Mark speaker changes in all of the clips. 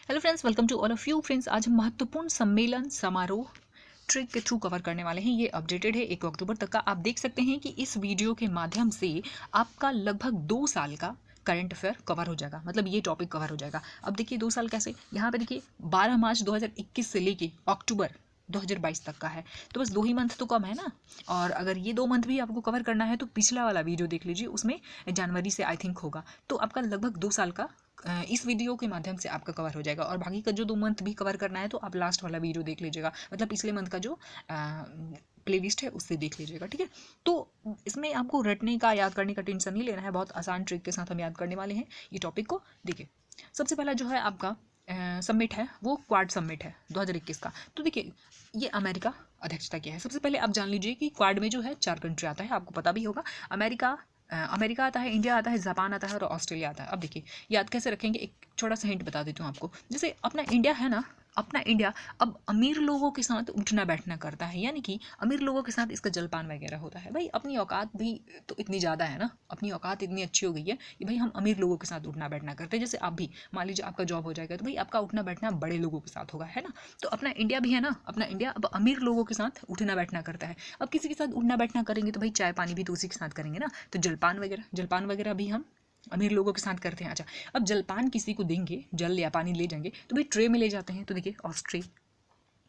Speaker 1: Hello friends, welcome to all of you friends. आज हम महत्वपूर्ण सम्मेलन समारोह ट्रिक के थ्रू कवर करने वाले हैं। ये अपडेटेड है 1 अक्टूबर तक का। आप देख सकते हैं कि इस वीडियो के माध्यम से आपका लगभग 2 साल का करंट अफेयर कवर हो जाएगा, मतलब ये टॉपिक कवर हो जाएगा। अब देखिए 2 साल कैसे, यहाँ पे देखिए 12 मार्च 2021 से लेके अक्टूबर 2022 तक का है, तो बस 2 ही मंथ तो कम है ना। और अगर ये 2 मंथ भी आपको कवर करना है तो पिछला वाला वीडियो देख लीजिए, उसमें जनवरी से आई थिंक होगा, तो आपका लगभग 2 साल का इस वीडियो के माध्यम से आपका कवर हो जाएगा। और बाकी का जो 2 मंथ भी कवर करना है तो आप लास्ट वाला वीडियो देख लीजिएगा, मतलब पिछले मंथ का जो प्लेलिस्ट है उससे देख लीजिएगा, ठीक है। तो इसमें आपको रटने का, याद करने का टेंशन नहीं लेना है, बहुत आसान ट्रिक के साथ हम याद करने वाले हैं ये टॉपिक को। देखिए सबसे पहला जो है आपका सबमिट है, वो क्वाड सबमिट है 2021 का। तो देखिए ये अमेरिका अध्यक्षता किया है। सबसे पहले आप जान लीजिए कि क्वाड में जो है 4 कंट्री आता है, आपको पता भी होगा। अमेरिका आता है, इंडिया आता है, जापान आता है और ऑस्ट्रेलिया आता है। अब देखिए याद कैसे रखेंगे, एक छोटा सा हिंट बता देती हूँ आपको। जैसे अपना इंडिया है ना, अपना इंडिया अब अमीर लोगों के साथ उठना बैठना करता है, यानी कि अमीर लोगों के साथ इसका जलपान वगैरह होता है। भाई अपनी औकात भी तो इतनी ज़्यादा है ना, अपनी औकात इतनी अच्छी हो गई है कि भाई हम अमीर लोगों के साथ उठना बैठना करते हैं। जैसे आप भी मान लीजिए आपका जॉब हो जाएगा तो भाई आपका उठना बैठना बड़े लोगों के साथ होगा, है ना। तो अपना इंडिया भी है ना, अपना इंडिया अब अमीर लोगों के साथ उठना बैठना करता है। अब किसी के साथ उठना बैठना करेंगे तो भाई चाय पानी भी तो उसी के साथ करेंगे ना। तो जलपान वगैरह भी हम अमीर लोगों के साथ करते हैं। अच्छा, अब जलपान किसी को देंगे, जल या पानी ले जाएंगे तो भाई ट्रे में ले जाते हैं। तो देखिए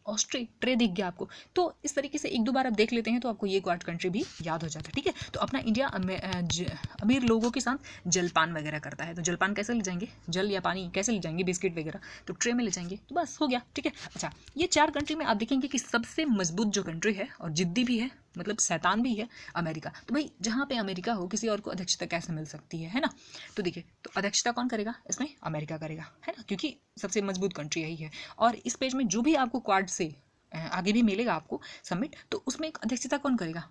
Speaker 1: ऑस्ट्री ट्रे दिख गया आपको। तो इस तरीके से 1-2 बार आप देख लेते हैं तो आपको ये क्वाड कंट्री भी याद हो जाता है, ठीक है। तो अपना इंडिया अमीर लोगों के साथ जलपान वगैरह करता है। तो जलपान कैसे ले जाएंगे, जल या पानी कैसे ले जाएंगे, बिस्किट वगैरह तो ट्रे में ले जाएंगे, तो बस हो गया, ठीक है। अच्छा, ये 4 कंट्री में आप देखेंगे कि सबसे मजबूत जो कंट्री है और जिद्दी भी है, मतलब शैतान भी है, अमेरिका। तो भाई जहाँ पे अमेरिका हो किसी और को अध्यक्षता कैसे मिल सकती है ना। तो देखिए तो अध्यक्षता कौन करेगा इसमें, अमेरिका करेगा, है ना, क्योंकि सबसे मजबूत कंट्री यही है। और इस पेज में जो भी आपको क्वाड से आगे भी मिलेगा आपको सबमिट, तो उसमें एक अध्यक्षता कौन करेगा,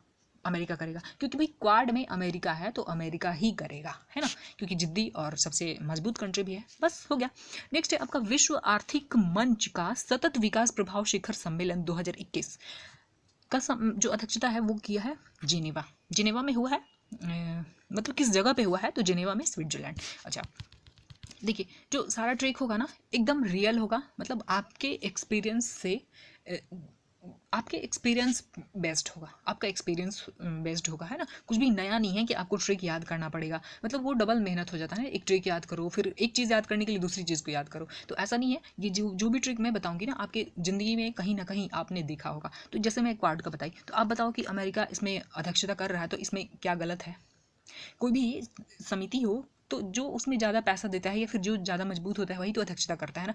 Speaker 1: अमेरिका करेगा, क्योंकि भाई क्वाड में अमेरिका है तो अमेरिका ही करेगा, है ना, क्योंकि जिद्दी और सबसे मजबूत कंट्री भी है। बस हो गया। नेक्स्ट है आपका विश्व आर्थिक मंच का सतत विकास प्रभाव शिखर सम्मेलन 2021 का जो अध्यक्षता है वो किया है जिनेवा में हुआ है। मतलब किस जगह पे हुआ है, तो जिनेवा में, स्विट्जरलैंड। अच्छा देखिए जो सारा ट्रिक होगा ना एकदम रियल होगा, मतलब आपके एक्सपीरियंस से आपके एक्सपीरियंस बेस्ड होगा, आपका एक्सपीरियंस बेस्ड होगा, है ना। कुछ भी नया नहीं है कि आपको ट्रिक याद करना पड़ेगा, मतलब वो डबल मेहनत हो जाता है। एक ट्रिक याद करो, फिर एक चीज़ याद करने के लिए दूसरी चीज़ को याद करो, तो ऐसा नहीं है। ये जो भी ट्रिक मैं बताऊंगी ना आपके ज़िंदगी में कहीं ना कहीं आपने देखा होगा। तो जैसे मैं क्वाड का बताई, तो आप बताओ कि अमेरिका इसमें अध्यक्षता कर रहा है तो इसमें क्या गलत है। कोई भी समिति हो तो जो उसमें ज़्यादा पैसा देता है या फिर जो ज़्यादा मजबूत होता है वही तो अध्यक्षता करता है ना,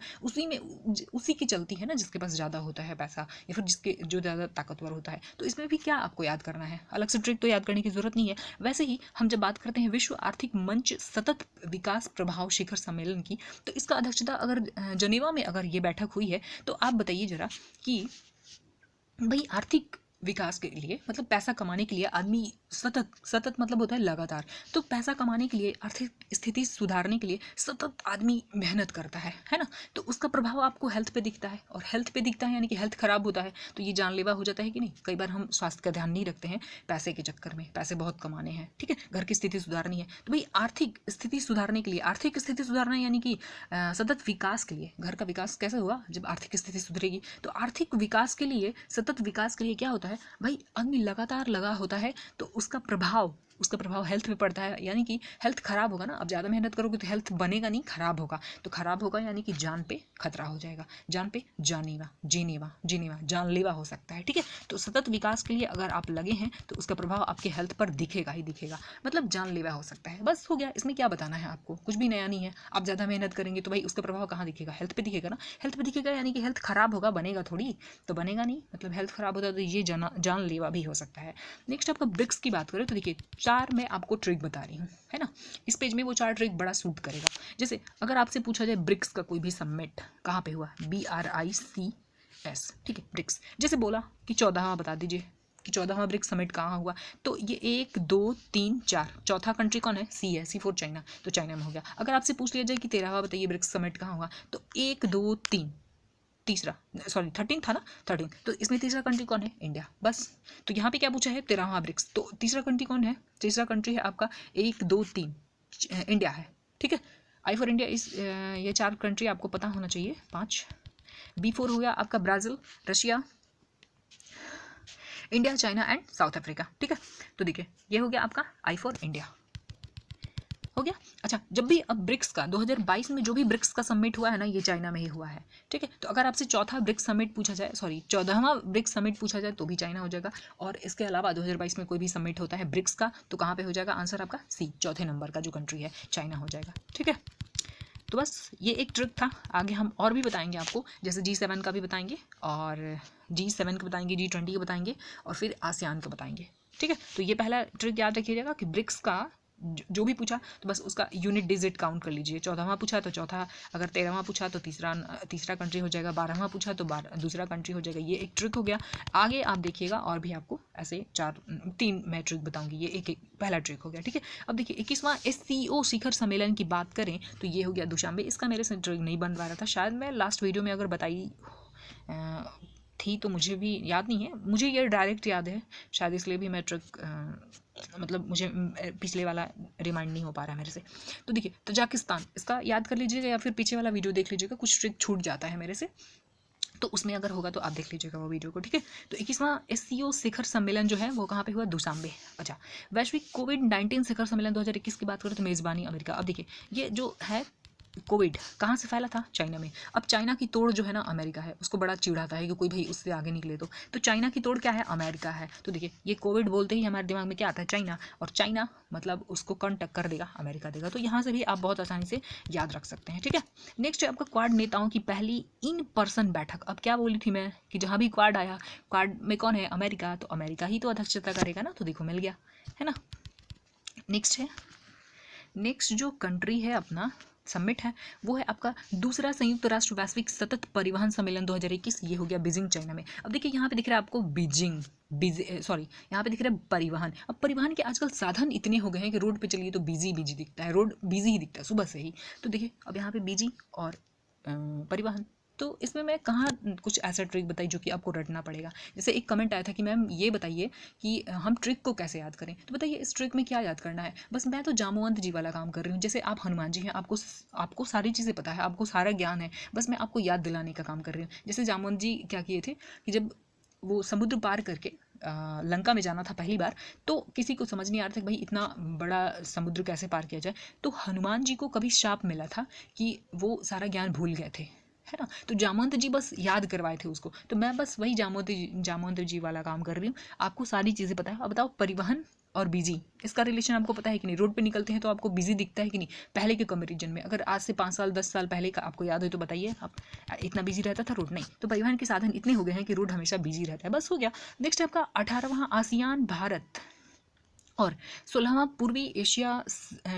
Speaker 1: उसी की चलती है ना, जिसके पास ज़्यादा होता है पैसा या फिर जिसके जो ज़्यादा ताकतवर होता है। तो इसमें भी क्या आपको याद करना है, अलग से ट्रिक तो याद करने की जरूरत नहीं है। वैसे ही हम जब बात करते हैं विश्व आर्थिक मंच सतत विकास प्रभाव शिखर सम्मेलन की, तो इसका अध्यक्षता अगर जनेवा में अगर ये बैठक हुई है, तो आप बताइए जरा कि भाई आर्थिक विकास के लिए, मतलब पैसा कमाने के लिए आदमी सतत सतत मतलब होता है लगातार, तो पैसा कमाने के लिए, आर्थिक स्थिति सुधारने के लिए सतत आदमी मेहनत करता है ना। तो उसका प्रभाव आपको हेल्थ पे दिखता है, और हेल्थ पे दिखता है यानी कि हेल्थ खराब होता है तो ये जानलेवा हो जाता है कि नहीं। कई बार हम स्वास्थ्य का ध्यान नहीं रखते हैं पैसे के चक्कर में, पैसे बहुत कमाने हैं, ठीक है, घर की स्थिति सुधारनी है। तो भाई आर्थिक स्थिति सुधारने के लिए, आर्थिक स्थिति सुधारना यानी कि सतत विकास के लिए, घर का विकास कैसे होगा जब आर्थिक स्थिति सुधरेगी। तो आर्थिक विकास के लिए, सतत विकास के लिए क्या होता है भाई, आदमी लगातार लगा होता है तो उसका प्रभाव हेल्थ पे पड़ता है, यानी कि हेल्थ खराब होगा ना। अब ज़्यादा मेहनत करोगे तो हेल्थ बनेगा नहीं, खराब होगा। तो खराब होगा यानी कि जान पे खतरा हो जाएगा, जान पे जीनेवा जानलेवा हो सकता है, ठीक है। तो सतत विकास के लिए अगर आप लगे हैं तो उसका प्रभाव आपके हेल्थ पर दिखेगा ही दिखेगा, मतलब जानलेवा हो सकता है। बस हो गया। इसमें क्या बताना है आपको, कुछ भी नया नहीं है। आप ज़्यादा मेहनत करेंगे तो भाई उसका प्रभाव कहाँ दिखेगा, हेल्थ पे दिखेगा ना। हेल्थ पे दिखेगा यानी कि हेल्थ खराब होगा, बनेगा थोड़ी, तो बनेगा नहीं, मतलब हेल्थ खराब होता है तो ये जानलेवा भी हो सकता है। नेक्स्ट आपका ब्रिक्स की बात करें तो देखिए 4 मैं आपको ट्रिक बता रही हूँ, है ना। इस पेज में वो 4 ट्रिक बड़ा सूट करेगा। जैसे अगर आपसे पूछा जाए ब्रिक्स का कोई भी समिट कहाँ पे हुआ, BRICS, ठीक है, ब्रिक्स। जैसे बोला कि 14वां बता दीजिए कि 14वां ब्रिक्स समिट कहाँ हुआ, तो ये 1 2 3 4 चौथा कंट्री कौन है, सी है, C4 चाइना, तो चाइना में हो गया। अगर आपसे पूछ लिया जाए कि 13वां बताइए ब्रिक्स समिट कहाँ हुआ, तो 1 2 3 तीसरा, सॉरी 13 था ना, 13, तो इसमें तीसरा कंट्री कौन है, इंडिया, बस। तो यहाँ पे क्या पूछा है, 13वां ब्रिक्स, तो तीसरा कंट्री कौन है, तीसरा कंट्री है आपका 1 2 3 इंडिया है, ठीक है। आई फॉर इंडिया इस ये 4 कंट्री आपको पता होना चाहिए, 5। B4 हो गया आपका Brazil, Russia, India, China and south Africa, ठीक है। तो देखिए ये हो गया आपका आई फॉर इंडिया, हो गया। अच्छा, जब भी अब ब्रिक्स का 2022 में जो भी ब्रिक्स का समिट हुआ है ना, ये चाइना में ही हुआ है, ठीक है। तो अगर आपसे चौथा ब्रिक्स समिट पूछा जाए, सॉरी 14वां ब्रिक्स समिट पूछा जाए तो भी चाइना हो जाएगा। और इसके अलावा 2022 में कोई भी समिट होता है ब्रिक्स का तो कहाँ पे हो जाएगा, आंसर आपका सी, चौथे नंबर का जो कंट्री है चाइना हो जाएगा, ठीक है। तो बस ये एक ट्रिक था, आगे हम और भी बताएंगे आपको, जैसे G7 का भी बताएंगे, और G7 का बताएंगे, G20 का बताएंगे, और फिर आसियान का बताएंगे, ठीक है। तो ये पहला ट्रिक याद रखिएगा कि ब्रिक्स का जो भी पूछा तो बस उसका यूनिट डिजिट काउंट कर लीजिए। 14वां पूछा तो चौथा, अगर 13वां पूछा तो तीसरा कंट्री हो जाएगा, 12वां पूछा तो दूसरा कंट्री हो जाएगा। ये एक ट्रिक हो गया। आगे आप देखिएगा और भी आपको ऐसे 3 मैं ट्रिक बताऊंगी, ये एक पहला ट्रिक हो गया, ठीक है। अब देखिए 21वां SCO शिखर सम्मेलन की बात करें तो ये हो गया दुशांबे। इसका मेरे से ट्रिक नहीं बन पा रहा था, शायद मैं लास्ट वीडियो में अगर बताई थी तो मुझे भी याद नहीं है, मुझे ये डायरेक्ट याद है शायद, इसलिए भी मैं ट्रिक मतलब मुझे पिछले वाला रिमाइंड नहीं हो पा रहा है मेरे से। तो देखिए तजाकिस्तान, इसका याद कर लीजिएगा या फिर पीछे वाला वीडियो देख लीजिएगा, कुछ ट्रिक छूट जाता है मेरे से, तो उसमें अगर होगा तो आप देख लीजिएगा वो वीडियो को, ठीक है। तो 21वां SCO शिखर सम्मेलन जो है वो कहाँ पे हुआ, दुशांबे। अच्छा, वैश्विक कोविड-19 शिखर सम्मेलन 2021 की बात करें तो मेज़बानी अमेरिका। अब देखिए ये जो है कोविड कहाँ से फैला था, चाइना में। अब चाइना की तोड़ जो है ना अमेरिका है, उसको बड़ा चिढ़ाता है कि कोई भाई उससे आगे निकले तो चाइना की तोड़ क्या है, अमेरिका है। तो देखिए ये कोविड बोलते ही हमारे दिमाग में क्या आता है, चाइना, और चाइना मतलब उसको कौन टक्कर देगा, अमेरिका देगा। तो यहाँ से भी आप बहुत आसानी से याद रख सकते हैं, ठीक है। नेक्स्ट है आपका क्वाड नेताओं की पहली इन पर्सन बैठक। अब क्या बोली थी मैं कि जहाँ भी क्वाड आया, क्वाड में कौन है, अमेरिका, तो अमेरिका ही तो अध्यक्षता करेगा ना, तो देखो मिल गया, है ना। नेक्स्ट जो कंट्री है अपना समिट है वो है आपका दूसरा संयुक्त राष्ट्र वैश्विक सतत परिवहन सम्मेलन 2021, ये हो गया बीजिंग, चाइना में। अब देखिए यहाँ पे दिख रहा है आपको यहाँ पे दिख रहा है परिवहन। अब परिवहन के आजकल साधन इतने हो गए हैं कि रोड पे चलिए तो बिजी दिखता है, रोड बिजी ही दिखता है सुबह से ही। तो देखिए अब यहाँ पे बिजी और परिवहन, तो इसमें मैं कहाँ कुछ ऐसा ट्रिक बताई जो कि आपको रटना पड़ेगा। जैसे एक कमेंट आया था कि मैम ये बताइए कि हम ट्रिक को कैसे याद करें, तो बताइए इस ट्रिक में क्या याद करना है। बस मैं तो जामवंत जी वाला काम कर रही हूँ, जैसे आप हनुमान जी हैं, आपको सारी चीज़ें पता है, आपको सारा ज्ञान है, बस मैं आपको याद दिलाने का काम कर रही हूँ। जैसे जामवंत जी क्या किए थे कि जब वो समुद्र पार करके लंका में जाना था पहली बार, तो किसी को समझ नहीं आ रहा था कि भाई इतना बड़ा समुद्र कैसे पार किया जाए, तो हनुमान जी को कभी शाप मिला था कि वो सारा ज्ञान भूल गए थे, है ना। तो जामवंत जी बस याद करवाए थे उसको, तो मैं बस वही जामवंत जी वाला काम कर रही हूँ। आपको सारी चीज़ें पता है। अब बताओ परिवहन और बिजी, इसका रिलेशन आपको पता है कि नहीं। रोड पे निकलते हैं तो आपको बिजी दिखता है कि नहीं, पहले के कंपेरिजन में। अगर आज से 5 साल 10 साल पहले का आपको याद हो तो बताइए, आप इतना बिजी रहता था रोड, नहीं। तो परिवहन के साधन इतने हो गए हैं कि रोड हमेशा बिजी रहता है, बस हो गया। नेक्स्ट है आपका 18वां आसियान भारत और 16वां पूर्वी एशिया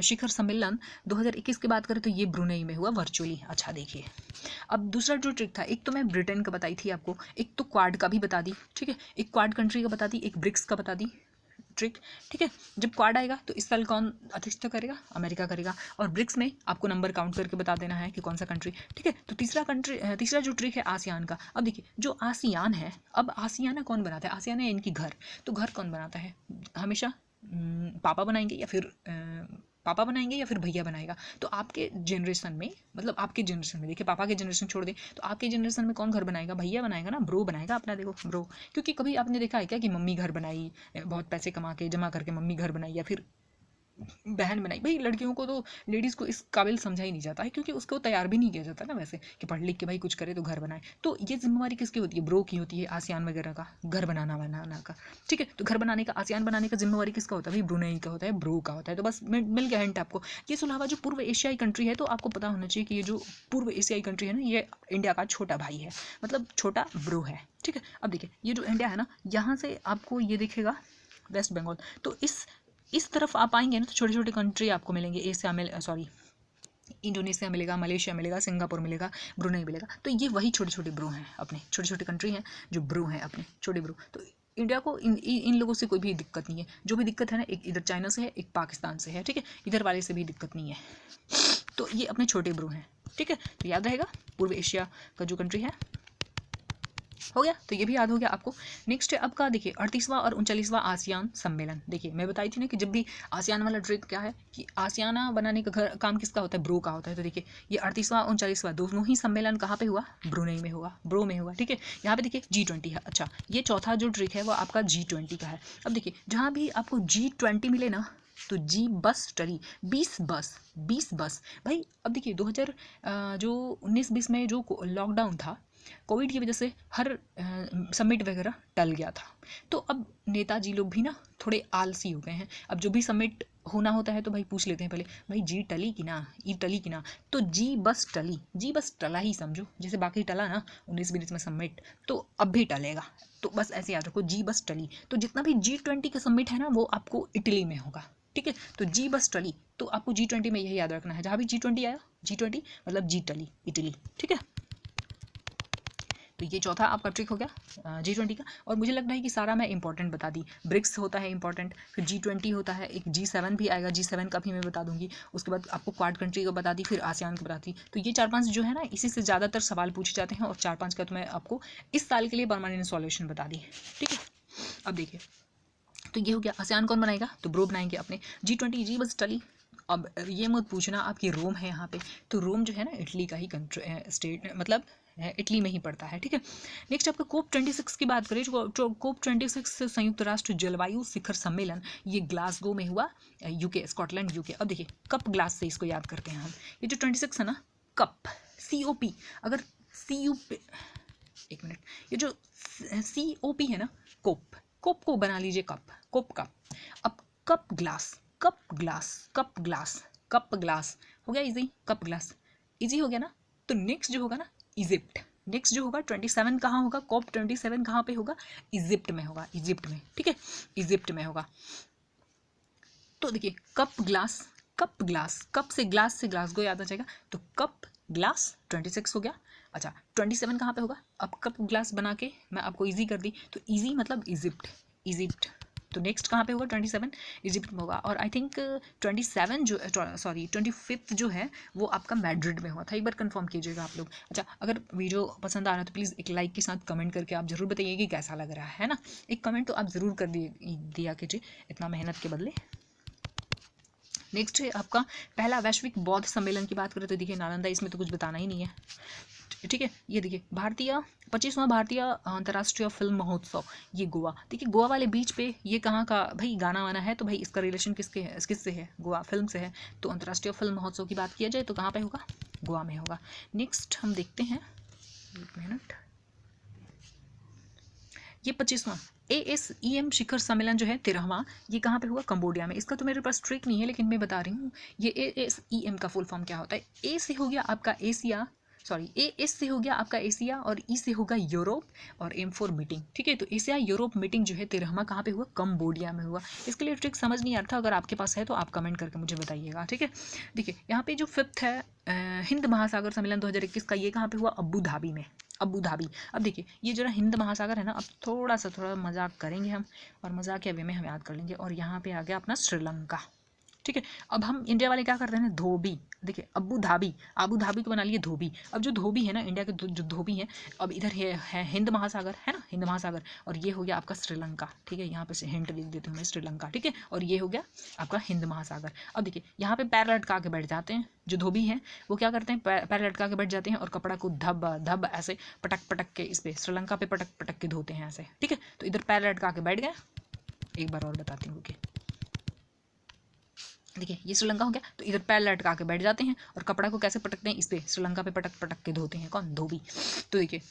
Speaker 1: शिखर सम्मेलन 2021 की बात करें तो ये ब्रुनेई में हुआ वर्चुअली। अच्छा देखिए अब दूसरा जो ट्रिक था, एक तो मैं ब्रिटेन का बताई थी आपको, एक तो क्वाड का भी बता दी, ठीक है, एक क्वाड कंट्री का बता दी, एक ब्रिक्स का बता दी ट्रिक, ठीक है। जब क्वाड आएगा तो इस साल कौन अध्यक्षता करेगा, अमेरिका करेगा, और ब्रिक्स में आपको नंबर काउंट करके बता देना है कि कौन सा कंट्री, ठीक है। तो तीसरा जो ट्रिक है आसियान का। अब देखिए जो आसियान है, अब आसियाना कौन बनाता है, आसियाना है इनकी घर, तो घर कौन बनाता है, हमेशा पापा बनाएंगे या फिर भैया बनाएगा। तो आपके जनरेशन में, मतलब आपके जनरेशन में, देखिए पापा के जनरेशन छोड़ दें तो आपके जनरेशन में कौन घर बनाएगा, भैया बनाएगा ना, ब्रो बनाएगा अपना, देखो ब्रो। क्योंकि कभी आपने देखा है क्या कि मम्मी घर बनाई, बहुत पैसे कमा के जमा करके मम्मी घर बनाई या फिर बहन बनाई। भाई लड़कियों को तो, लेडीज़ को इस काबिल समझा ही नहीं जाता है, क्योंकि उसको तैयार भी नहीं किया जाता ना वैसे कि पढ़ लिख के भाई कुछ करे तो घर बनाए। तो ये जिम्मेवारी किसकी होती है, ब्रो की होती है, आसियान वगैरह का घर बनाना का, ठीक है। तो घर बनाने का, आसियान बनाने का जिम्मेवारी किसका होता है, भाई ब्रुनेई का होता है, ब्रो का होता है। तो बस मिल गया हिंट आपको। ये 16वां जो पूर्व एशियाई कंट्री है, तो आपको पता होना चाहिए कि ये जो पूर्व एशियाई कंट्री है ना, ये इंडिया का छोटा भाई है, मतलब छोटा ब्रो है, ठीक है। अब देखिए ये जो इंडिया है ना, यहाँ से आपको ये दिखेगा वेस्ट बंगाल, तो इस तरफ आप आएंगे ना तो छोटे छोटे कंट्री आपको मिलेंगे, एशिया में इंडोनेशिया मिलेगा, मलेशिया मिलेगा, सिंगापुर मिलेगा, ब्रुनेई मिलेगा। तो ये वही छोटे छोटे ब्रो हैं, अपने छोटे छोटे कंट्री हैं जो ब्रो हैं, अपने छोटे ब्रो। तो इंडिया को इन लोगों से कोई भी दिक्कत नहीं है। जो भी दिक्कत है ना, एक इधर चाइना से है, एक पाकिस्तान से है, ठीक है, इधर वाले से भी दिक्कत नहीं है। तो ये अपने छोटे ब्रो हैं, ठीक है। तो याद रहेगा पूर्व एशिया का जो कंट्री है हो गया, तो ये भी याद हो गया आपको। नेक्स्ट है आपका देखिए 38वां और 39वां आसियान सम्मेलन। देखिए मैं बताई थी ना कि जब भी आसियान वाला ट्रिक क्या है कि आसियाना बनाने का काम किसका होता है, ब्रो का होता है। तो देखिए ये 38वां 39वां दोनों ही सम्मेलन कहाँ पे हुआ, ब्रुनेई में हुआ, ब्रो में हुआ। ठीक है, यहाँ पे देखिए G20 है। अच्छा, ये चौथा जो ट्रिक है वो आपका G20 का है। अब देखिए जहाँ भी आपको G20 मिले ना, तो जी बस टली 20 बस भाई। अब देखिए 2000 जो 19-20 में जो लॉकडाउन था कोविड की वजह से, हर समिट वगैरह टल गया था। तो अब नेताजी लोग भी ना थोड़े आलसी हो गए हैं। अब जो भी समिट होना होता है तो भाई पूछ लेते हैं पहले, भाई जी टली कि ना, ई टली कि ना। तो जी बस टली, जी बस टला ही समझो, जैसे बाकी टला ना 19-20 में समिट, तो अब भी टलेगा। तो बस ऐसे याद रखो जी बस टली। तो जितना भी G20 का समिट है ना वो आपको इटली में होगा। ठीक है, तो जी बस टली, तो आपको G20 में यही याद रखना है, जहाँ भी G20 आया, G20 मतलब जी टली, इटली। ठीक है, तो ये चौथा आपका ट्रिक हो गया G20 का। और मुझे लग रहा है कि सारा मैं इंपॉर्टेंट बता दी। ब्रिक्स होता है इंपॉर्टेंट, फिर G20 होता है, एक G7 भी आएगा, G7 का भी मैं बता दूंगी। उसके बाद आपको क्वाड कंट्री को बता दी, फिर आसियान को बता दी। तो ये 4-5 जो है ना, इसी से ज़्यादातर सवाल पूछे जाते हैं, और 4-5 का तो मैं आपको इस साल के लिए परमानेंट सॉल्यूशन बता दी। ठीक है, अब देखिए तो ये हो गया आसियान कौन बनाएगा, तो ब्रो बनाएंगे अपने। G20 जी बस टली। अब ये मत पूछना आपकी रोम है यहाँ पे, तो रोम जो है ना इटली का ही कंट्री स्टेट, मतलब इटली में ही पड़ता है। ठीक है, नेक्स्ट आपका कोप 26 की बात करें, जो कोप 26 संयुक्त राष्ट्र जलवायु शिखर सम्मेलन, ये ग्लासगो में हुआ, यूके, स्कॉटलैंड, यूके। अब देखिए कप ग्लास से इसको याद करते हैं हम। ये जो 26 है ना, कप, COP, अगर CUP, एक मिनट, ये जो COP है ना, कोप, कोप को बना लीजिए कप, कोप कप। अब cup glass, cup glass, cup glass, cup glass हो गया इजी, कप ग्लास इजी हो गया ना। तो नेक्स्ट जो होगा ना, इजिप्ट। नेक्स्ट जो होगा 27 कहाँ होगा, कॉप 27 कहाँ पे होगा, इजिप्ट में होगा, इजिप्ट में। ठीक है, इजिप्ट में होगा। तो देखिए cup glass, cup glass, cup से ग्लास को याद आ जाएगा, तो कप ग्लास 26 हो गया। अच्छा 27 कहाँ पे होगा, अब कप ग्लास बना के मैं आपको इजी कर दी, तो इजी मतलब इजिप्ट, इजिप्ट। तो नेक्स्ट कहाँ पे होगा, 27 इजिप्ट में होगा। और आई थिंक 27 जो, सॉरी 25 जो है वो आपका मैड्रिड में हुआ था। एक बार कंफर्म कीजिएगा आप लोग। अच्छा, अगर वीडियो पसंद आ रहा है तो प्लीज़ एक लाइक के साथ कमेंट करके आप ज़रूर बताइए कि कैसा लग रहा है ना। एक कमेंट तो आप ज़रूर कर दिया कीजिए इतना मेहनत के बदले। नेक्स्ट है आपका पहला वैश्विक बौद्ध सम्मेलन की बात करें तो देखिए नालंदा, इसमें तो कुछ बताना ही नहीं है। ठीक है, ये देखिए 25वां भारतीय अंतर्राष्ट्रीय फिल्म महोत्सव, ये गोवा। देखिए गोवा वाले बीच पे ये कहाँ का भाई गाना वाना है, तो भाई इसका रिलेशन किससे है, गोवा फिल्म से है। तो अंतर्राष्ट्रीय फिल्म महोत्सव की बात किया जाए तो कहाँ पे होगा, गोवा में होगा। नेक्स्ट हम देखते हैं, एक मिनट, ये 25वां ASEM शिखर सम्मेलन जो है 13वां, ये कहाँ पे हुआ, कंबोडिया में। इसका तो मेरे पास ट्रिक नहीं है लेकिन मैं बता रही हूँ। ये ASEM का फुल फॉर्म क्या होता है, ए से हो गया आपका एशिया, सॉरी AS से हो गया आपका एशिया, और ई से होगा यूरोप, और M फॉर मीटिंग। ठीक है, तो एशिया यूरोप मीटिंग जो है 13वां कहाँ पे हुआ, कंबोडिया में हुआ। इसके लिए ट्रिक समझ नहीं आ रहा था, अगर आपके पास है तो आप कमेंट करके मुझे बताइएगा। ठीक है, देखिए यहाँ पे जो 5th है हिंद महासागर सम्मेलन 2021 का, ये कहाँ पे हुआ, अबू धाबी में, अबू धाबी। अब देखिए ये जो हिंद महासागर है ना, अब थोड़ा मजाक करेंगे हम, और मजाक के वे में हम याद कर लेंगे। और यहाँ पे आ गया अपना श्रीलंका। ठीक है, अब हम इंडिया वाले क्या करते हैं, धोबी। देखिए अबू धाबी, अबू धाबी को बना लिए धोबी। अब जो धोबी है ना इंडिया के जो धोबी हैं, अब इधर है हिंद महासागर, है ना, हिंद महासागर, और ये हो गया आपका श्रीलंका। ठीक है, यहाँ पे से हिंट लिख देती हूँ मैं, श्रीलंका। ठीक है, और ये हो गया आपका हिंद महासागर। अब देखिए यहाँ पे पैर लटका के बैठ जाते हैं, जो धोबी हैं वो क्या करते हैं, पैर लटका के बैठ जाते हैं, और कपड़ा को धब धब ऐसे पटक पटक के इस पे श्रीलंका पे पटक पटक के धोते हैं ऐसे। ठीक है, तो इधर पैर लटका के बैठ गए। एक बार और बताती हूँ कि देखिए ये श्रीलंका हो गया, तो इधर पैर लटका के बैठ जाते हैं, और कपड़ा को कैसे पटकते हैं, इस पे श्रीलंका पे पटक पटक के धोते हैं, कौन, धोबी। तो देखिए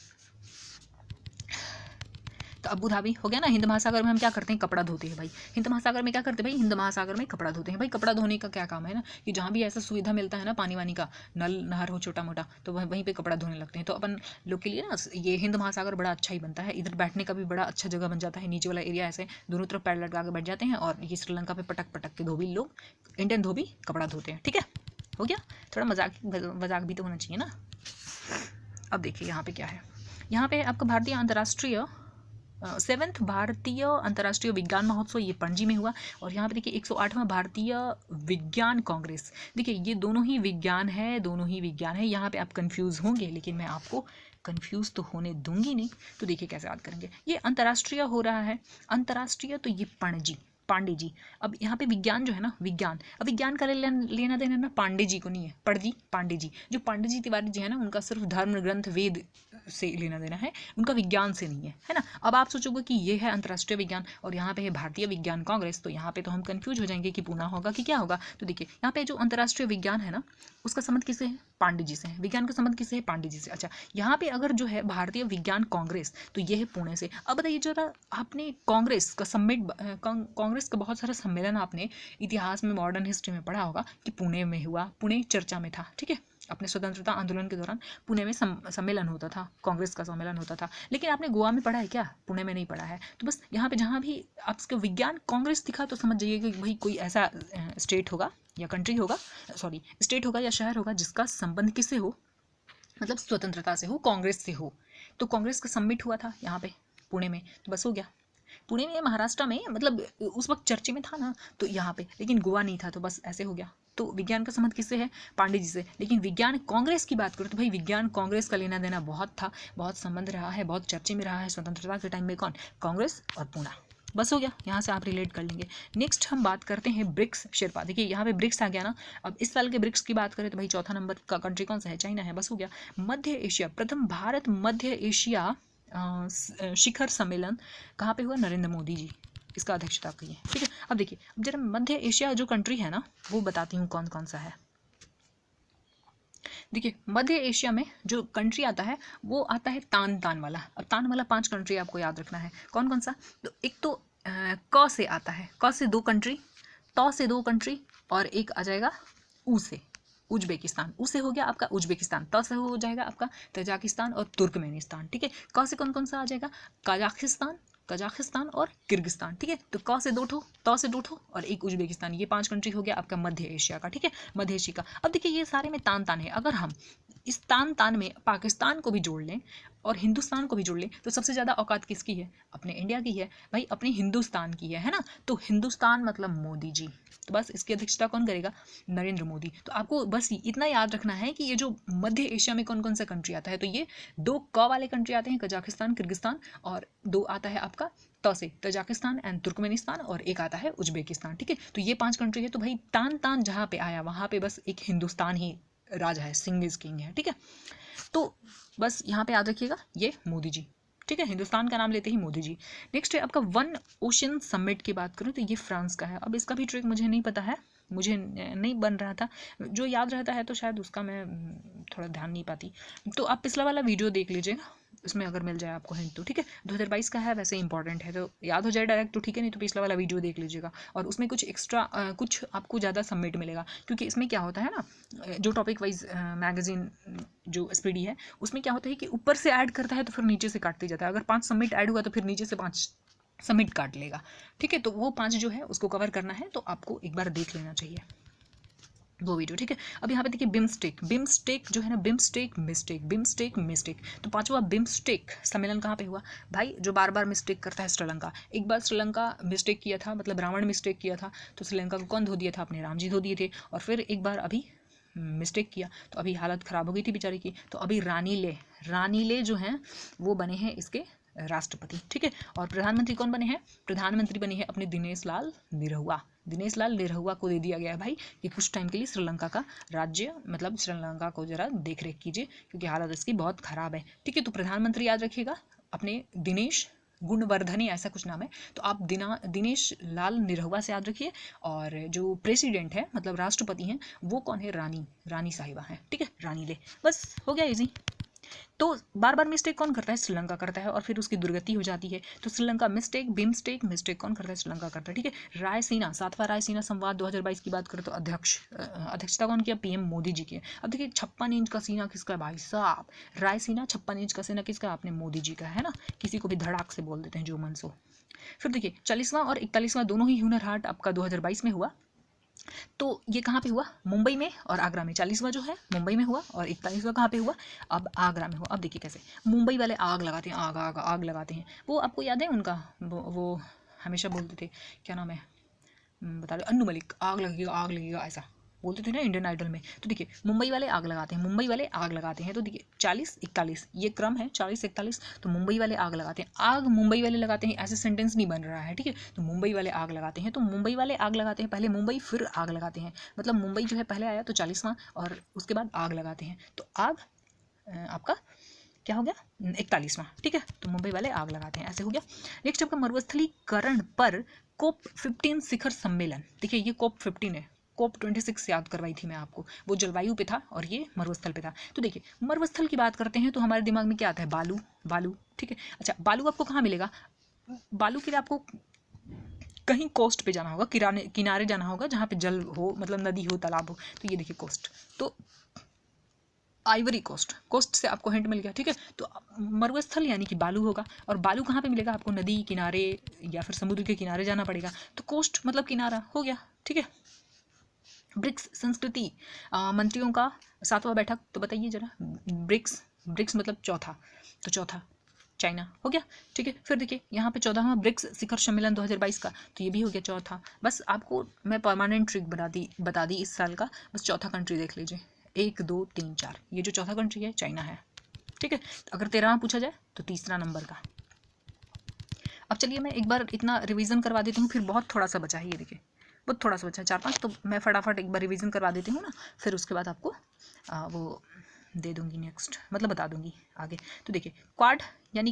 Speaker 1: तो अबू धाबी हो गया ना, हिंद महासागर में हम क्या करते हैं, कपड़ा धोते हैं भाई। हिंद महासागर में क्या करते हैं भाई, हिंद महासागर में कपड़ा धोते हैं भाई। कपड़ा धोने का क्या काम है ना, कि जहाँ भी ऐसा सुविधा मिलता है ना पानी वानी का, नल नहर हो छोटा मोटा, तो वहीं पे कपड़ा धोने लगते हैं। तो अपन लोग के लिए ना ये हिंद महासागर बड़ा अच्छा ही बनता है। इधर बैठने का भी बड़ा अच्छा जगह बन जाता है, नीचे वाला एरिया ऐसे दोनों तरफ पैर लटका के बैठ जाते हैं, और ये श्रीलंका पे पटक पटक के धोबी लोग, इंडियन धोबी कपड़ा धोते हैं। ठीक है, हो गया, थोड़ा मजाक भी तो होना चाहिए ना। अब देखिए यहाँ पे क्या है, यहाँ पे आपका भारतीय अंतर्राष्ट्रीय 7th भारतीय अंतर्राष्ट्रीय विज्ञान महोत्सव ये पणजी में हुआ। और यहाँ पे देखिए 108वां भारतीय विज्ञान कांग्रेस। देखिए ये दोनों ही विज्ञान है, दोनों ही विज्ञान है। यहाँ पे आप कंफ्यूज होंगे, लेकिन मैं आपको कंफ्यूज तो होने दूंगी नहीं। तो देखिए कैसे याद करेंगे। ये अंतर्राष्ट्रीय हो रहा है, अंतर्राष्ट्रीय, तो ये पणजी, पांडे जी। अब यहाँ पे विज्ञान जो है ना, विज्ञान, अब विज्ञान का लेना देना ना पांडे जी को नहीं है, पढ़ पांडे जी। जो पांडे जी तिवारी जी है ना, उनका सिर्फ धर्म ग्रंथ वेद से लेना देना है, उनका विज्ञान से नहीं है ना। अब आप सोचोगे कि ये है अंतर्राष्ट्रीय विज्ञान और यहाँ पे है भारतीय विज्ञान कांग्रेस, तो यहाँ पे तो हम कंफ्यूज हो जाएंगे कि पूना होगा कि क्या होगा। तो देखिए यहाँ पे जो अंतर्राष्ट्रीय विज्ञान है ना, उसका संबंध किससे है? पांडे जी से है। विज्ञान का संबंध किससे है? पांडे जी से। अच्छा, यहाँ पे अगर जो है भारतीय विज्ञान कांग्रेस, तो ये है पुणे से। अब बताइए जरा, आपने कांग्रेस का कांग्रेस का बहुत सारा सम्मेलन आपने इतिहास में, मॉडर्न हिस्ट्री में पढ़ा होगा कि पुणे में हुआ, पुणे चर्चा में था, ठीक है। अपने स्वतंत्रता आंदोलन के दौरान पुणे में सम्मेलन होता था, कांग्रेस का सम्मेलन होता था। लेकिन आपने गोवा में पढ़ा है क्या? पुणे में नहीं पढ़ा है। तो बस यहाँ पे जहाँ भी आपके विज्ञान कांग्रेस दिखा, तो समझ जाइए कि भाई कोई ऐसा स्टेट होगा या कंट्री होगा, सॉरी स्टेट होगा या शहर होगा, जिसका संबंध किससे हो, मतलब स्वतंत्रता से हो, कांग्रेस से हो। तो कांग्रेस का समिट हुआ था यहाँ पे पुणे में, तो बस हो गया। पुणे में, महाराष्ट्र में, मतलब उस वक्त चर्चे में था ना, तो यहाँ पे, लेकिन गोवा नहीं था, तो बस ऐसे हो गया। तो विज्ञान का संबंध किससे है? पांडे जी से। लेकिन विज्ञान कांग्रेस की बात करो तो भाई विज्ञान कांग्रेस का लेना देना बहुत था, बहुत संबंध रहा है, बहुत चर्चे में रहा है स्वतंत्रता के टाइम में। कौन? कांग्रेस और पूना। बस हो गया, यहाँ से आप रिलेट कर लेंगे। नेक्स्ट हम बात करते हैं ब्रिक्स शेरपा। देखिए यहाँ पे ब्रिक्स आ गया ना। अब इस साल के ब्रिक्स की बात करें तो भाई चौथा नंबर का कंट्री कौन सा है? चाइना है। बस हो गया। मध्य एशिया, प्रथम भारत मध्य एशिया शिखर सम्मेलन कहाँ पे हुआ? नरेंद्र मोदी जी इसका अध्यक्षता की है, ठीक है। अब देखिए, अब जरा मध्य एशिया जो कंट्री है ना, वो बताती हूँ कौन कौन सा है। देखिए मध्य एशिया में जो कंट्री आता है वो आता है तान तान वाला। अब तान वाला 5 कंट्री आपको याद रखना है। कौन कौन सा? तो एक तो क से आता है, क से 2 कंट्री, त से 2 कंट्री, और एक आ जाएगा ऊ से, उज्बेकिस्तान। ऊ से हो गया आपका उज्बेकिस्तान, त से हो जाएगा आपका तजाकिस्तान और तुर्कमेनिस्तान, ठीक है। क से कौन कौन सा आ जाएगा? कजाकिस्तान, कजाकिस्तान और किर्गिस्तान, ठीक है। तो क से 2 ठो, त से 2 ठो और एक उज्बेकिस्तान। ये 5 कंट्री हो गया आपका मध्य एशिया का, ठीक है, मध्य एशिया का। अब देखिए ये सारे में तान तान है। अगर हम इस तान तान में पाकिस्तान को भी जोड़ लें और हिंदुस्तान को भी जोड़ लें, तो सबसे ज़्यादा औकात किसकी है? अपने इंडिया की है भाई, अपने हिंदुस्तान की है ना। तो हिंदुस्तान मतलब मोदी जी। तो बस इसकी अध्यक्षता कौन करेगा? नरेंद्र मोदी। तो आपको बस इतना याद रखना है कि ये जो मध्य एशिया में कौन कौन सा कंट्री आता है, तो ये 2 क वाले कंट्री आते हैं, कजाकिस्तान, किर्गिस्तान, और 2 आता है आपका त से, तजाकिस्तान एंड तुर्कमेनिस्तान, और एक आता है उज्बेकिस्तान, ठीक है। तो ये 5 कंट्री है। तो भाई तान तान जहाँ पे आया वहाँ पे बस एक हिंदुस्तान ही राजा है, सिंह इज किंग है, ठीक है। तो बस यहाँ पे याद रखिएगा ये मोदी जी, ठीक है। हिंदुस्तान का नाम लेते ही मोदी जी। नेक्स्ट है आपका वन ओशन समिट की बात करूँ तो ये फ्रांस का है। अब इसका भी ट्रिक मुझे नहीं पता है, मुझे नहीं बन रहा था, जो याद रहता है तो शायद उसका मैं थोड़ा ध्यान नहीं पाती। तो आप पिछला वाला वीडियो देख लीजिएगा, उसमें अगर मिल जाए आपको हिंट तो, ठीक है। 2022 का है, वैसे इंपॉर्टेंट है, तो याद हो जाए डायरेक्ट तो ठीक है, नहीं तो पिछला वाला वीडियो देख लीजिएगा। और उसमें कुछ एक्स्ट्रा कुछ आपको ज़्यादा सबमिट मिलेगा, क्योंकि इसमें क्या होता है ना, जो टॉपिक वाइज मैगजीन जो एसपीडी है, उसमें क्या होता है कि ऊपर से ऐड करता है तो फिर नीचे से काटते जाता है। अगर 5 सबमिट ऐड हुआ तो फिर नीचे से 5 सबमिट काट लेगा, ठीक है। तो वो 5 जो है उसको कवर करना है, तो आपको एक बार देख लेना चाहिए वो वीडियो, ठीक है। अब यहाँ पे देखिए बिम्स्टेक, बिम्स्टेक जो है ना, बिम्स्टेक मिस्टेक, बिम्स्टेक मिस्टेक। तो 5वां बिम्स्टेक सम्मेलन कहाँ पे हुआ? भाई जो बार बार मिस्टेक करता है श्रीलंका। एक बार श्रीलंका मिस्टेक किया था, मतलब रावण मिस्टेक किया था, तो श्रीलंका को कौन धो दिया था? अपने राम जी धो दिए थे। और फिर एक बार अभी मिस्टेक किया तो अभी हालत ख़राब हो गई थी बेचारी की। तो अभी रानीले जो हैं वो बने हैं इसके राष्ट्रपति, ठीक है। और प्रधानमंत्री कौन बने हैं? प्रधानमंत्री बने हैं अपने दिनेश लाल निरहुआ। दिनेश लाल निरहुआ को दे दिया गया है भाई कि कुछ टाइम के लिए श्रीलंका का राज्य, मतलब श्रीलंका को जरा देख रेख कीजिए, क्योंकि हालत इसकी बहुत ख़राब है, ठीक है। तो प्रधानमंत्री याद रखिएगा अपने दिनेश गुणवर्धनी, ऐसा कुछ नाम है। तो आप दिनेश लाल निरहुआ से याद रखिए। और जो प्रेसिडेंट है, मतलब राष्ट्रपति हैं, वो कौन है? रानी साहिबा है, ठीक है, रानी ले। बस हो गया इजी। तो बार बार मिस्टेक कौन करता है? श्रीलंका करता है, और फिर उसकी दुर्गति हो जाती है। तो श्रीलंका मिस्टेक, बिम्स्टेक मिस्टेक कौन करता है? श्रीलंका करता है, ठीक है। रायसीना, 7वां रायसीना संवाद 2022 की बात करें तो अध्यक्षता कौन किया? पीएम मोदी जी की। अब देखिए 56 इंच का सीना किसका है भाई साहब? रायसीना 56 इंच का सीना किसका? अपने मोदी जी का है ना। किसी को भी धड़ाक से बोल देते हैं जो मन सो। फिर देखिए 40वां और 41वां दोनों ही हुनर हाट आपका 2022 में हुआ। तो ये कहाँ पे हुआ? मुंबई में और आगरा में। 40वां जो है मुंबई में हुआ और 41वां कहाँ पे हुआ? अब आगरा में हुआ। अब देखिए कैसे मुंबई वाले आग लगाते हैं, आग आग आग लगाते हैं। वो आपको याद है उनका, वो हमेशा बोलते थे, क्या नाम है, बता दो, अन्नू मलिक, आग लगेगा ऐसा बोलते थे ना इंडियन आइडल में। तो देखिए मुंबई वाले आग लगाते हैं, मुंबई वाले आग लगाते हैं। तो देखिए 40 41 ये क्रम है, 40 41। तो मुंबई वाले आग लगाते हैं, आग मुंबई वाले लगाते हैं, ऐसे सेंटेंस नहीं बन रहा है, ठीक है। तो मुंबई वाले आग लगाते हैं, तो मुंबई वाले आग लगाते हैं, पहले मुंबई फिर आग लगाते हैं, मतलब मुंबई जो है पहले आया तो 40वां और उसके बाद आग लगाते हैं। तो आग आपका क्या हो गया? 41वां, ठीक है। तो मुंबई वाले आग लगाते हैं, ऐसे हो गया। नेक्स्ट आपका मरुस्थलीकरण पर COP15 शिखर सम्मेलन। देखिए ये COP15 है, COP26 याद करवाई थी मैं आपको, वो जलवायु पे था और ये मरुस्थल पे था। तो देखिए मरुस्थल की बात करते हैं तो हमारे दिमाग में क्या आता है? बालू, बालू, ठीक है। अच्छा बालू आपको कहाँ मिलेगा? बालू के लिए आपको कहीं कोस्ट पे जाना होगा, किनारे किनारे जाना होगा जहाँ पे जल हो, मतलब नदी हो, तालाब हो। तो ये देखिए कोस्ट, तो आइवरी कोस्ट, कोस्ट से आपको हिंट मिल गया, ठीक है। तो मरुस्थल यानी कि बालू होगा, और बालू कहाँ पे मिलेगा? आपको नदी किनारे या फिर समुद्र के किनारे जाना पड़ेगा। तो कोस्ट मतलब किनारा हो गया, ठीक है। ब्रिक्स संस्कृति मंत्रियों का 7वां बैठक, तो बताइए जरा। ब्रिक्स, ब्रिक्स मतलब चौथा, तो चौथा चाइना हो गया, ठीक है। फिर देखिए यहाँ पे 14वां ब्रिक्स शिखर सम्मेलन 2022 का, तो ये भी हो गया चौथा। बस आपको मैं परमानेंट ट्रिक बता दी इस साल का, बस चौथा कंट्री देख लीजिए, 1 2 3 4, ये जो चौथा कंट्री है चाइना है, ठीक है। अगर 13वां पूछा जाए तो तीसरा नंबर का। अब चलिए मैं एक बार इतना रिवीजन करवा देती हूँ, फिर बहुत थोड़ा सा बचा है, ये देखिए बहुत थोड़ा सा बचा है, 4 5, तो मैं फटाफट एक बार रिवीजन करवा देती हूँ ना, फिर उसके बाद आपको वो दे दूंगी नेक्स्ट, मतलब बता दूंगी आगे। तो देखिए क्वाड यानी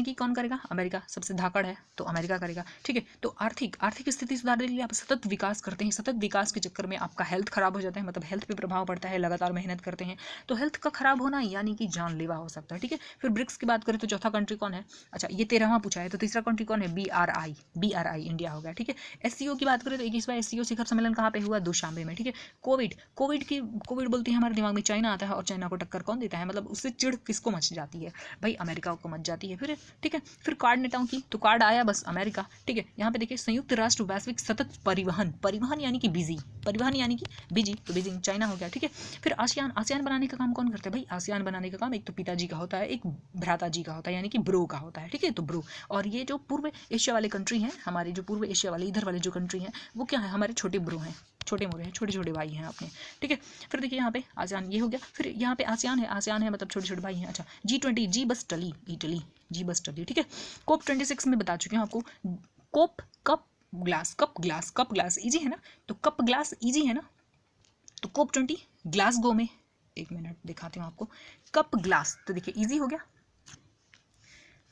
Speaker 1: कि कौन करेगा? अमेरिका सबसे धाकड़ है, तो अमेरिका करेगा, ठीक है। तो आर्थिक स्थिति सुधारने के लिए आप सतत विकास करते हैं, सतत विकास के चक्कर में आपका हेल्थ खराब हो जाता है, मतलब हेल्थ पे प्रभाव पड़ता है, लगातार मेहनत करते हैं तो हेल्थ का खराब होना यानी कि जानलेवा हो सकता है, ठीक है। फिर ब्रिक्स की बात करें तो चौथा कंट्री कौन है? अच्छा ये 13वां पूछा है, तो तीसरा कंट्री कौन है? BRI इंडिया हो गया, ठीक है। SCO की बात करें तो 21वां SCO शिखर सम्मेलन कहाँ पे हुआ? दुशांबे में, ठीक है। कोविड बोलते हैं हमारे दिमाग में चाइना आता है, और चाइना को टक्कर कौन देता है? मतलब उससे चिढ़ किसको मच जाती है? भाई अमेरिका को मच जाती है, फिर ठीक है। फिर कार्ड नेताओं की, तो कार्ड आया बस अमेरिका, ठीक है। यहाँ पे देखिए संयुक्त राष्ट्र वैश्विक सतत परिवहन यानी कि बिजी, परिवहन यानी कि बिजी, तो बीजिंग चाइना हो गया, ठीक है। फिर आसियान बनाने का काम कौन करता है? भाई आसियान बनाने का काम एक तो पिताजी का होता है, एक भ्राता जी का होता है, यानी कि ब्रो का होता है, ठीक है। तो ब्रो, और ये जो पूर्व एशिया वाले कंट्री हैं, हमारे जो पूर्व एशिया वाले इधर वाले जो कंट्री हैं, वो क्या है? हमारे छोटे ब्रो हैं, छोटे मोरे हैं, छोटे छोटे भाई हैं अपने, ठीक है। फिर देखिए यहाँ पे आसियान ये हो गया, फिर यहाँ पे आसियान है मतलब छोटे छोटे भाई हैं। अच्छा G20, जी बस टली, इटली, जी बस टली, ठीक है। COP26 में बता चुके हैं आपको, कोप कप ग्लास इजी है ना, तो कप ग्लास इजी है ना, तो COP20 ग्लासगो में, एक मिनट दिखाती हूँ आपको, कप ग्लास, तो देखिए इजी हो गया,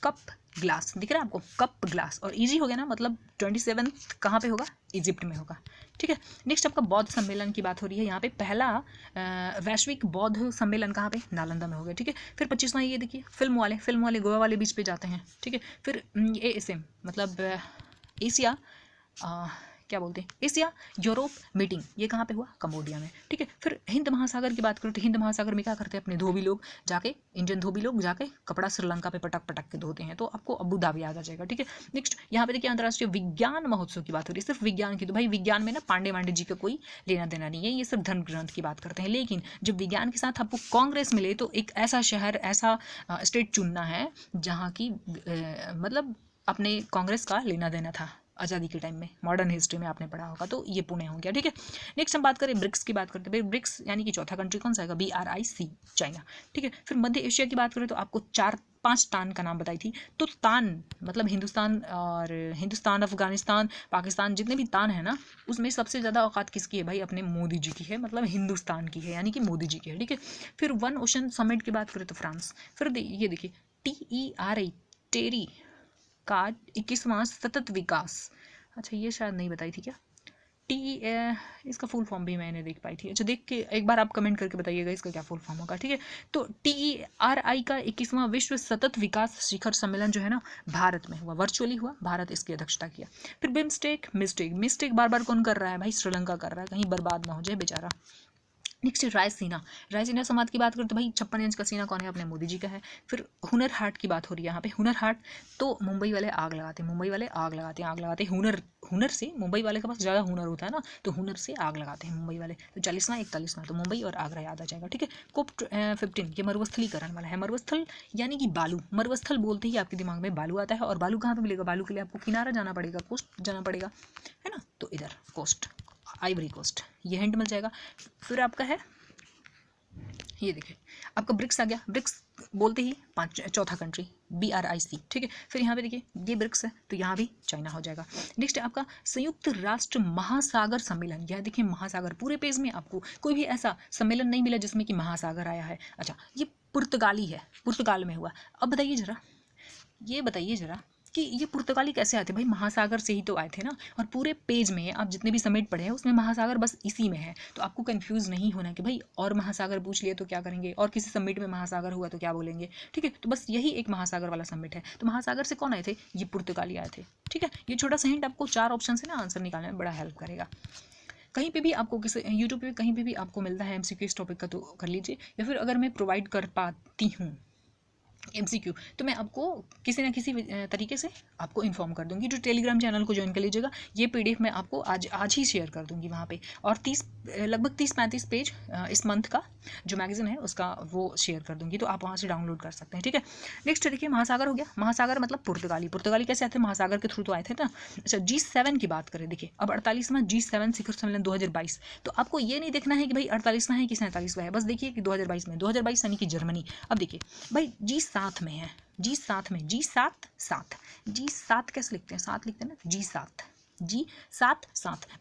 Speaker 1: कप ग्लास दिख रहा है आपको, कप ग्लास, और इजी हो गया ना, मतलब 27 कहाँ पे होगा? इजिप्ट में होगा, ठीक है। नेक्स्ट आपका बौद्ध सम्मेलन की बात हो रही है, यहाँ पे पहला वैश्विक बौद्ध सम्मेलन कहाँ पे? नालंदा में हो गया, ठीक है। फिर 25वां ये देखिए फिल्म वाले गोवा वाले बीच पे जाते हैं, ठीक है। फिर ASM मतलब एशिया क्या बोलते हैं, एशिया यूरोप मीटिंग, ये कहाँ पे हुआ? कंबोडिया में, ठीक है। फिर हिंद महासागर की बात करें तो हिंद महासागर में क्या करते हैं? अपने धोबी लोग जाके, इंडियन धोबी लोग जाके कपड़ा श्रीलंका पे पटक पटक के धोते हैं, तो आपको अबू धाबी याद आ जाएगा, ठीक है। नेक्स्ट यहाँ पे देखिए अंतर्राष्ट्रीय विज्ञान महोत्सव की बात हो रही है, सिर्फ विज्ञान की, तो भाई विज्ञान में ना पांडे जी का कोई लेना देना नहीं है, ये सिर्फ धर्म ग्रंथ की बात करते हैं। लेकिन जब विज्ञान के साथ आपको कांग्रेस मिले तो एक ऐसा शहर, ऐसा स्टेट चुनना है जहाँ की मतलब अपने कांग्रेस का लेना देना था आज़ादी के टाइम में, मॉडर्न हिस्ट्री में आपने पढ़ा होगा, तो ये पुणे हो गया, ठीक है। नेक्स्ट हम बात करें ब्रिक्स की बात करते हैं, ब्रिक्स यानी कि चौथा कंट्री कौन सा आएगा? BRIC चाइना, ठीक है। फिर मध्य एशिया की बात करें तो आपको 4-5 तान का नाम बताई थी, तो तान मतलब हिंदुस्तान अफगानिस्तान पाकिस्तान, जितने भी तान है ना, उसमें सबसे ज़्यादा औकात किसकी है? भाई अपने मोदी जी की है, मतलब हिंदुस्तान की है, यानी कि मोदी जी की है, ठीक है। फिर वन ओशन समिट की बात करें तो फ्रांस। फिर ये देखिए TERI टेरी का 21वां सतत विकास, अच्छा ये शायद नहीं बताई थी क्या? इसका फुल फॉर्म भी मैंने देख पाई थी, अच्छा देख के एक बार आप कमेंट करके बताइएगा इसका क्या फुल फॉर्म होगा, ठीक है। तो TERI का 21वां विश्व सतत विकास शिखर सम्मेलन जो है ना, भारत में हुआ, वर्चुअली हुआ, भारत इसकी अध्यक्षता किया। फिर बिम्स्टेक मिस्टेक बार बार कौन कर रहा है? भाई श्रीलंका कर रहा है, कहीं बर्बाद ना हो जाए बेचारा, नेक्स्ट रायसीना। रायसीना समाज की बात करें तो भाई 56 इंच का सीना कौन है? अपने मोदी जी का है। फिर हुनर हाट की बात हो रही है यहाँ पे। हुनर हाट तो मुंबई वाले आग लगाते हैं, मुंबई वाले आग लगाते हैं, आग लगाते हैं हुनर, हुनर से। मुंबई वाले के पास ज़्यादा हुनर होता है ना, तो हुनर से आग लगाते हैं मुंबई वाले। तो 40वां 41वां तो मुंबई और आगरा याद आ जाएगा, ठीक है। कोप 15 ये मरुस्थलीकरण वाला है। मरुस्थल यानी कि बालू, मरुस्थल बोलते ही आपके दिमाग में बालू आता है। और बालू कहाँ पे मिलेगा? बालू के लिए आपको किनारा जाना पड़ेगा, कोस्ट जाना पड़ेगा, है ना। तो इधर कोस्ट, आइवरी कोस्ट, ये हिंट मिल जाएगा। फिर आपका है, ये देखिए आपका ब्रिक्स आ गया। ब्रिक्स बोलते ही चौथा कंट्री BRIC, ठीक है। फिर यहाँ पे देखिए ये ब्रिक्स है, तो यहाँ भी चाइना हो जाएगा। नेक्स्ट है आपका संयुक्त राष्ट्र महासागर सम्मेलन। यह देखिए महासागर, पूरे पेज में आपको कोई भी ऐसा सम्मेलन नहीं मिला जिसमें कि महासागर आया है। अच्छा, ये पुर्तगाली है, पुर्तगाल में हुआ। अब बताइए जरा, ये बताइए जरा कि ये पुर्तगाली कैसे आते? भाई महासागर से ही तो आए थे ना। और पूरे पेज में आप जितने भी समेट पढ़े हैं उसमें महासागर बस इसी में है। तो आपको कंफ्यूज नहीं होना कि भाई और महासागर पूछ लिए तो क्या करेंगे, और किसी समिट में महासागर हुआ तो क्या बोलेंगे, ठीक है। तो बस यही एक महासागर वाला समिट है। तो महासागर से कौन आए थे? ये पुर्तगाली आए थे, ठीक है। ये छोटा सा हिंट आपको 4 ऑप्शन से ना आंसर निकालने में बड़ा हेल्प करेगा। कहीं पे भी आपको किसी यूट्यूब पे कहीं पे भी आपको मिलता है MCQ इस टॉपिक का तो कर लीजिए, या फिर अगर मैं प्रोवाइड कर पाती हूँ MCQ तो मैं आपको किसी ना किसी तरीके से आपको इन्फॉर्म कर दूंगी। जो टेलीग्राम चैनल को ज्वाइन कर लीजिएगा, ये PDF मैं आपको आज ही शेयर कर दूंगी वहाँ पे। और लगभग 30-35 पेज इस मंथ का जो मैगजीन है उसका वो शेयर कर दूंगी, तो आप वहाँ से डाउनलोड कर सकते हैं, ठीक है। नेक्स्ट देखिए महासागर हो गया। महासागर मतलब पुर्तगाली, पुर्तगाली कैसे आते हैं? महासागर के थ्रू तो आए थे ना। अच्छा, G7 की बात करें, देखिए अब 48वां G7 शिखर सम्मेलन 2022। तो आपको ये नहीं देखना है कि भाई 48वां है कि 47वां है, बस देखिए कि 2022 में, 2022 यानी कि जर्मनी। अब देखिए भाई G7 में है, G7 में, G7 कैसे लिखते हैं? 7 लिखते हैं ना, G7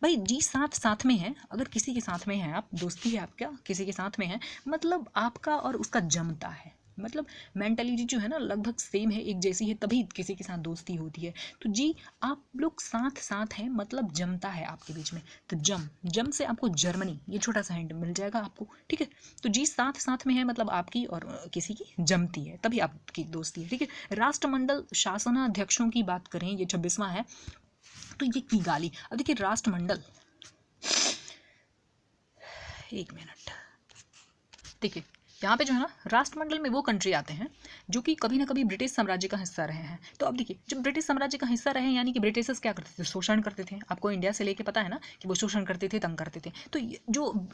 Speaker 1: भाई G7 साथ में है। अगर किसी के साथ में है आप, दोस्ती है आपका किसी के साथ में है, मतलब आपका और उसका जमता है, मतलब मेंटलिटी जो है ना लगभग सेम है, एक जैसी है, तभी किसी के साथ दोस्ती होती है। तो जी आप लोग साथ साथ हैं, मतलब जमता है आपके बीच में। तो जम से आपको जर्मनी, ये छोटा सा हिंट मिल जाएगा आपको, ठीक है। तो जी साथ में है, मतलब आपकी और किसी की जमती है, तभी आपकी दोस्ती है, ठीक है। राष्ट्रमंडल शासनाध्यक्षों की बात करें, ये 26वां है, तो ये किगाली। अब देखिए राष्ट्रमंडल, एक मिनट, देखिए यहाँ पे जो है ना राष्ट्रमंडल में वो कंट्री आते हैं जो कि कभी ना कभी ब्रिटिश साम्राज्य का हिस्सा रहे हैं। तो अब देखिए जब ब्रिटिश साम्राज्य का हिस्सा रहे यानी कि ब्रिटिशर्स क्या करते थे? शोषण करते थे। आपको इंडिया से लेके पता है ना कि वो शोषण करते थे, तंग करते थे। तो जो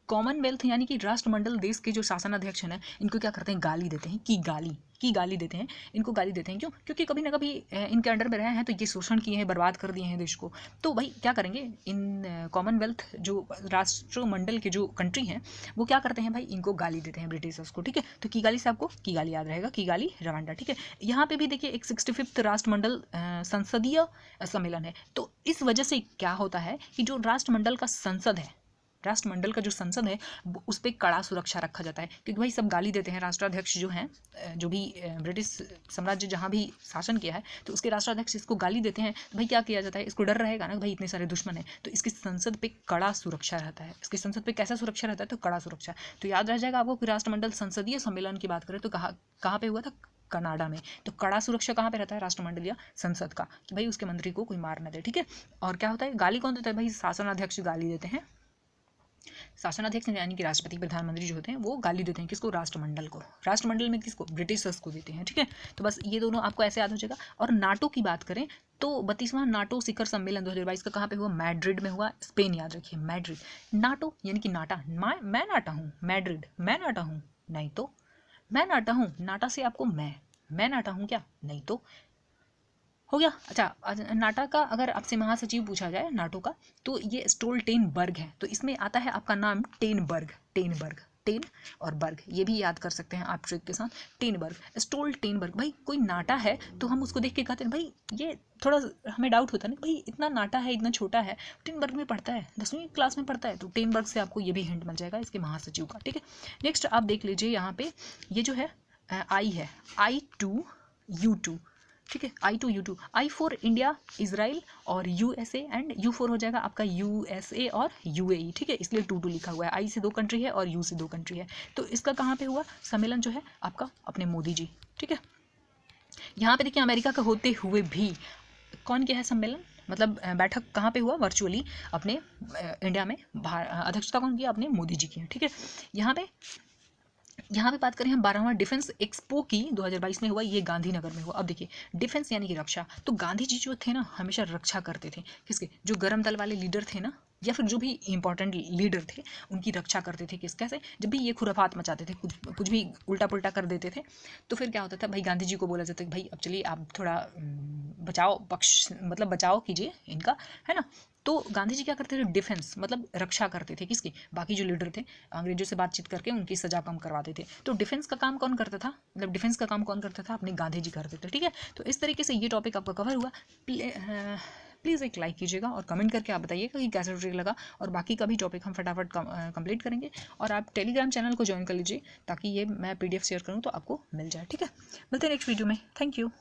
Speaker 1: कॉमनवेल्थ यानी कि राष्ट्रमंडल देश के जो शासनाध्यक्ष हैं ना, इनको क्या करते हैं? गाली देते हैं, की गाली देते हैं, इनको गाली देते हैं। क्यों? क्योंकि कभी ना कभी इनके अंडर में रहे हैं, तो ये शोषण किए हैं, बर्बाद कर दिए हैं देश को। तो भाई क्या करेंगे, इन कॉमनवेल्थ जो राष्ट्रमंडल के जो कंट्री हैं वो क्या करते हैं भाई? इनको गाली देते हैं ब्रिटिशर्स को, ठीक है। तो किगाली से आपको किगाली याद रहेगा, किगाली रवांडा, ठीक है। यहाँ पे भी देखिए एक 65वां राष्ट्रमंडल संसदीय सम्मेलन है। तो इस वजह से क्या होता है कि जो राष्ट्रमंडल का संसद है, राष्ट्रमंडल का जो संसद है उस पर कड़ा सुरक्षा रखा जाता है, क्योंकि भाई सब गाली देते हैं। राष्ट्राध्यक्ष जो हैं, जो भी ब्रिटिश साम्राज्य जहाँ भी शासन किया है, तो उसके राष्ट्राध्यक्ष इसको गाली देते हैं। तो भाई क्या किया जाता है? इसको डर रहेगा ना भाई, इतने सारे दुश्मन हैं, तो इसकी संसद पे कड़ा सुरक्षा रहता है। इसकी संसद पे कैसा सुरक्षा रहता है? तो कड़ा सुरक्षा। तो याद रह जाएगा आपको कि राष्ट्रमंडल संसदीय सम्मेलन की बात करें तो कहाँ पे हुआ था? कनाडा में। तो कड़ा सुरक्षा कहाँ पे रहता है? राष्ट्रमंडल या संसद का, कि भाई उसके मंत्री को कोई मार न दे, ठीक है। और क्या होता है? गाली कौन देता है भाई? शासनाध्यक्ष गाली देते हैं। शासनाध्यक्ष यानी कि राष्ट्रपति, प्रधानमंत्री जो होते हैं वो गाली देते हैं किसको? राष्ट्रमंडल को। राष्ट्रमंडल में किसको? ब्रिटिशर्स को देते हैं, ठीक है। तो बस ये दोनों आपको ऐसे याद हो जाएगा। और नाटो की बात करें तो 32वां नाटो शिखर सम्मेलन 2022 का कहाँ पे हुआ? मैड्रिड में हुआ, स्पेन, याद रखिए मैड्रिड। नाटो यानी कि नाटा, मैं नाटा हूँ, मैड्रिड मैं नाटा हूँ, नहीं तो मैं नाटा हूँ, नाटा से आपको मैं नाटा हूँ क्या? नहीं तो हो गया। अच्छा, नाटा का अगर आपसे महासचिव पूछा जाए नाटो का, तो ये स्टोल्टेनबर्ग है। तो इसमें आता है आपका नाम टेन और बर्ग, ये भी याद कर सकते हैं आप ट्रिक के साथ। स्टोल्टेनबर्ग। भाई कोई नाटा है तो हम उसको देख के कहते हैं भाई, ये थोड़ा हमें डाउट होता है ना भाई, इतना नाटा है, इतना छोटा है, टेनबर्ग में पढ़ता है, 10वीं क्लास में पढ़ता है। तो टेनबर्ग से आपको ये भी हिंट मिल जाएगा इसके महासचिव का, ठीक है। नेक्स्ट आप देख लीजिए यहाँ पे, ये जो है आई है, I2U2, ठीक है। I2U2, I for India, Israel और USA, एंड U4 हो जाएगा आपका USA और UAE, ठीक है। इसलिए 2 लिखा हुआ है। I से 2 कंट्री है और U से 2 कंट्री है। तो इसका कहाँ पे हुआ सम्मेलन जो है आपका? अपने मोदी जी, ठीक है। यहाँ पे देखिए अमेरिका का होते हुए भी कौन क्या है सम्मेलन? मतलब बैठक कहाँ पे हुआ, वर्चुअली अपने इंडिया में। अध्यक्षता कौन किया, अपने मोदी जी की, ठीक है। यहाँ पे बात करें हम 12वां डिफेंस एक्सपो की, 2022 में हुआ, ये गांधीनगर में हुआ। अब देखिए डिफेंस यानी कि रक्षा, तो गांधी जी जो थे ना हमेशा रक्षा करते थे, किसके, जो गरम दल वाले लीडर थे ना, या फिर जो भी इंपॉर्टेंट लीडर थे उनकी रक्षा करते थे। किस कैसे, जब भी ये खुराफात मचाते थे, कुछ भी उल्टा पुल्टा कर देते थे, तो फिर क्या होता था भाई, गांधी जी को बोला जाता है भाई अब चलिए आप थोड़ा बचाओ पक्ष, मतलब बचाओ कीजिए इनका, है ना। तो गांधी जी क्या करते थे, डिफेंस मतलब रक्षा करते थे, किसकी, बाकी जो लीडर थे अंग्रेजों से बातचीत करके उनकी सजा कम करवाते थे। तो डिफेंस का काम कौन करता था, मतलब डिफेंस का काम कौन करता था, अपने गांधी जी करते थे, ठीक है। तो इस तरीके से ये टॉपिक आपका कवर हुआ। प्लीज़ एक लाइक कीजिएगा और कमेंट करके आप बताइएगा कि कैसा टॉपिक लगा, और बाकी का भी टॉपिक हम फटाफट कंप्लीट करेंगे। और आप टेलीग्राम चैनल को ज्वाइन कर लीजिए ताकि ये मैं PDF शेयर करूँ तो आपको मिल जाए, ठीक है। मिलते हैं नेक्स्ट वीडियो में, थैंक यू।